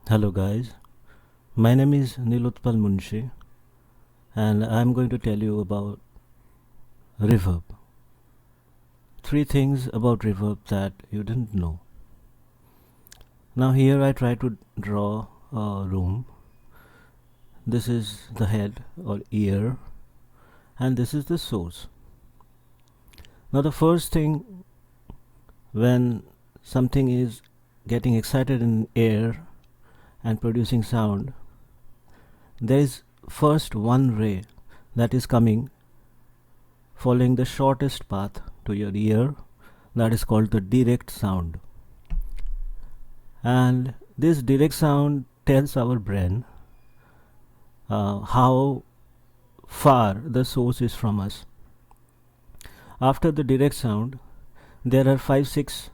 Hello guys, my name is Nilutpal Munshi and I am going to tell you about Reverb. 3 things about Reverb that you didn't know. Now here I try to draw a room. This is the head or ear and this is the source. Now the first thing when something is getting excited in air and producing sound, there is first one ray that is coming following the shortest path to your ear, that is called the direct sound. And this direct sound tells our brain how far the source is from us. After the direct sound, there are 5-6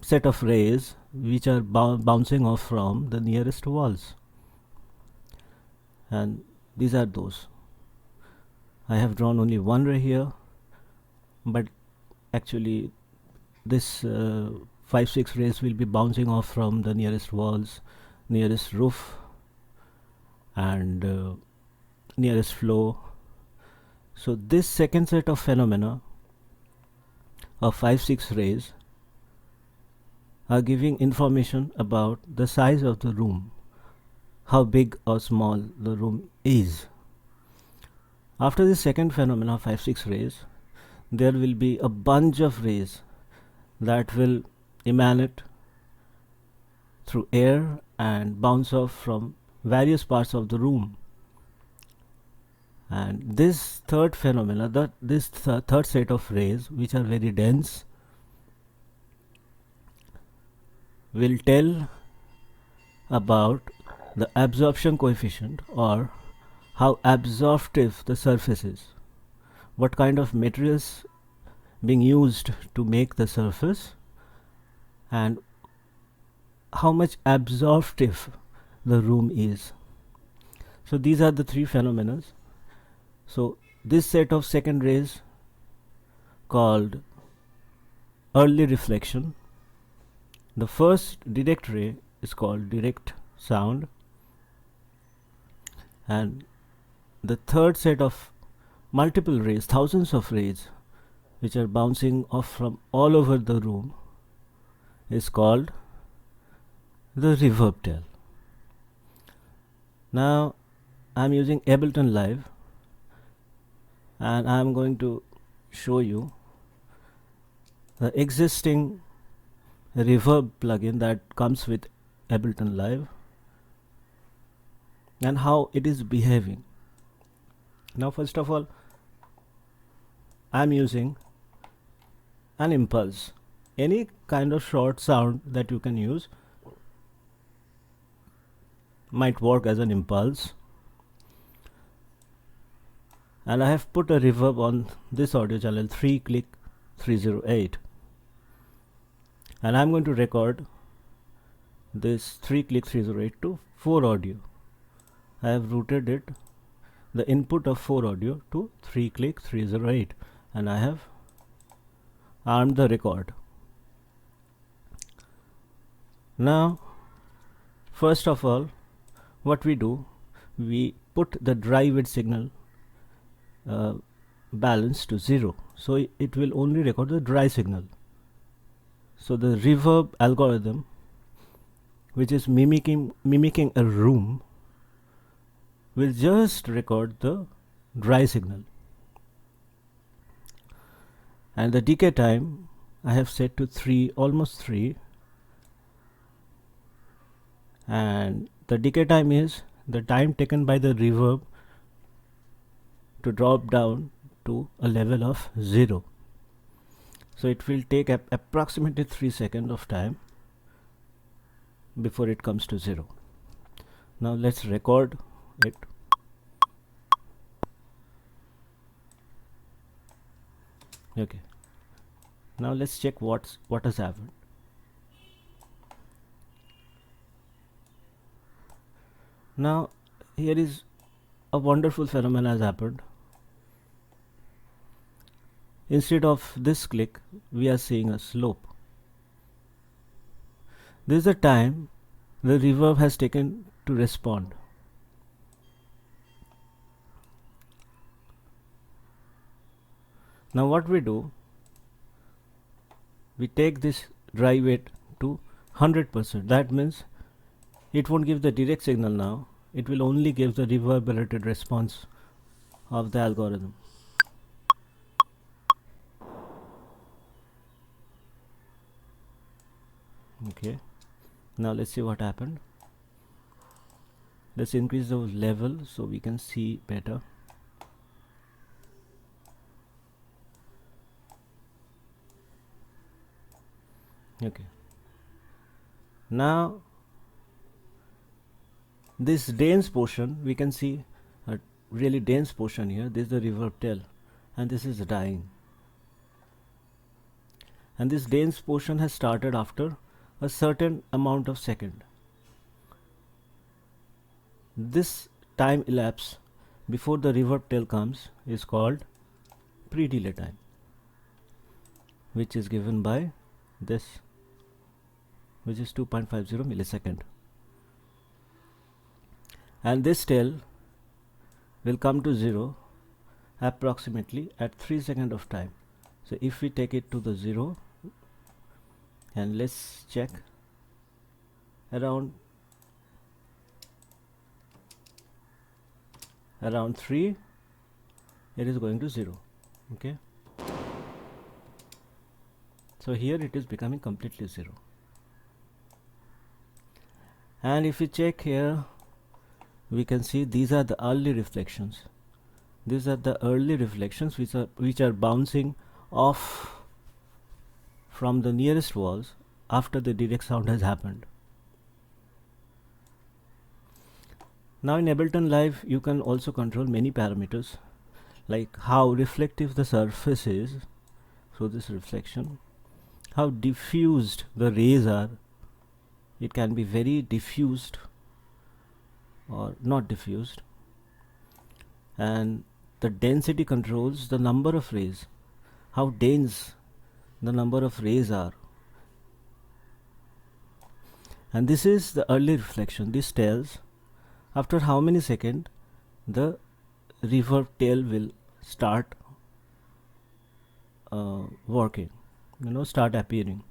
set of rays which are bouncing off from the nearest walls, and these are those. I have drawn only one ray here, but actually this 5-6 rays will be bouncing off from the nearest walls, nearest roof and nearest floor. So this second set of phenomena of 5-6 rays are giving information about the size of the room, how big or small the room is. After the second phenomena of 5-6 rays, there will be a bunch of rays that will emanate through air and bounce off from various parts of the room. And this third phenomena, this third set of rays, which are very dense, will tell about the absorption coefficient, or how absorptive the surface is, what kind of materials being used to make the surface, and how much absorptive the room is. So these are the 3 phenomena. So this set of second rays called early reflection. The first direct ray is called direct sound, and the third set of multiple rays, thousands of rays, which are bouncing off from all over the room, is called the reverb tail. Now I am using Ableton Live and I am going to show you the existing reverb plugin that comes with Ableton Live and how it is behaving. Now first of all, I am using an impulse. Any kind of short sound that you can use might work as an impulse, and I have put a reverb on this audio channel 3-click-308, and I'm going to record this 3-click-308 to 4 audio. I have routed it, the input of 4 audio, to 3-click-308, and I have armed the record. Now first of all, what we do, we put the dry width signal balance to 0, so it will only record the dry signal. So the reverb algorithm, which is mimicking a room, will just record the dry signal. And the decay time I have set to 3, almost 3, and the decay time is the time taken by the reverb to drop down to a level of 0. So it will take approximately 3 seconds of time before it comes to 0. Now let's record it. Okay, now let's check what has happened. Now here is a wonderful phenomenon has happened. Instead of this click, we are seeing a slope. This is the time the reverb has taken to respond. Now what we do, we take this drive it to 100%. That means it won't give the direct signal now, it will only give the reverberated response of the algorithm. Okay, now let's see what happened. Let's increase the level so we can see better. Okay, now this dense portion, we can see a really dense portion here. This is the reverb tail and this is dying, and this dense portion has started after a certain amount of second. This time elapse before the reverb tail comes is called pre-delay time, which is given by this, which is 2.50 millisecond, and this tail will come to 0 approximately at 3 seconds of time. So if we take it to the 0 and let's check, around 3 it is going to 0. Okay, so here it is becoming completely 0. And if we check here, we can see these are the early reflections. These are the early reflections which are bouncing off from the nearest walls after the direct sound has happened. Now in Ableton Live you can also control many parameters, like how reflective the surface is, so this reflection, how diffused the rays are. It can be very diffused or not diffused, and the density controls the number of rays, how dense the number of rays are. And this is the early reflection. This tells after how many seconds the reverb tail will start working, start appearing.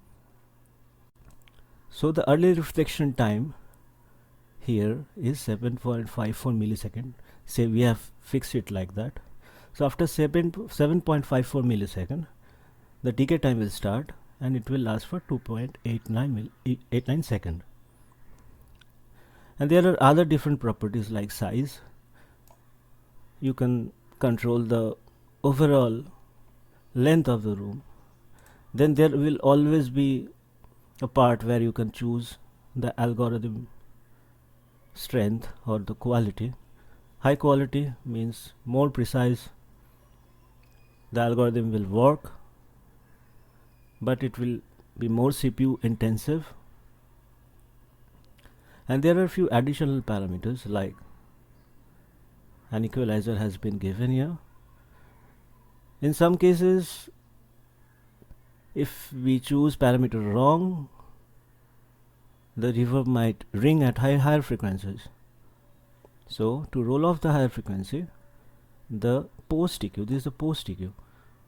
So the early reflection time here is 7.54 millisecond. Say we have fixed it like that. So after 7.54 millisecond, the decay time will start and it will last for 2.89 second. And there are other different properties like size. You can control the overall length of the room. Then there will always be a part where you can choose the algorithm strength or the quality. High quality means more precise. The algorithm will work, but it will be more CPU intensive. And there are a few additional parameters, like an equalizer has been given here. In some cases, if we choose parameter wrong, the reverb might ring at higher frequencies. So to roll off the higher frequency, the post EQ, this is the post EQ,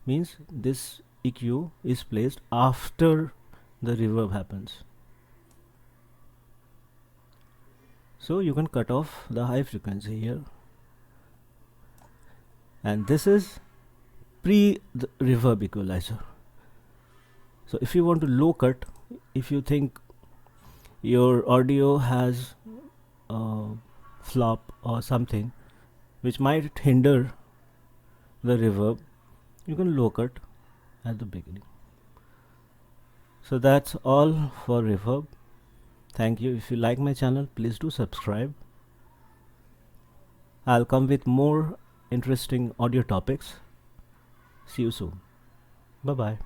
means this EQ is placed after the reverb happens. So you can cut off the high frequency here, and this is pre the reverb equalizer. So if you want to low cut, if you think your audio has flop or something which might hinder the reverb, you can low cut at the beginning. So that's all for reverb. Thank you. If you like my channel, please do subscribe. I'll come with more interesting audio topics. See you soon. Bye bye.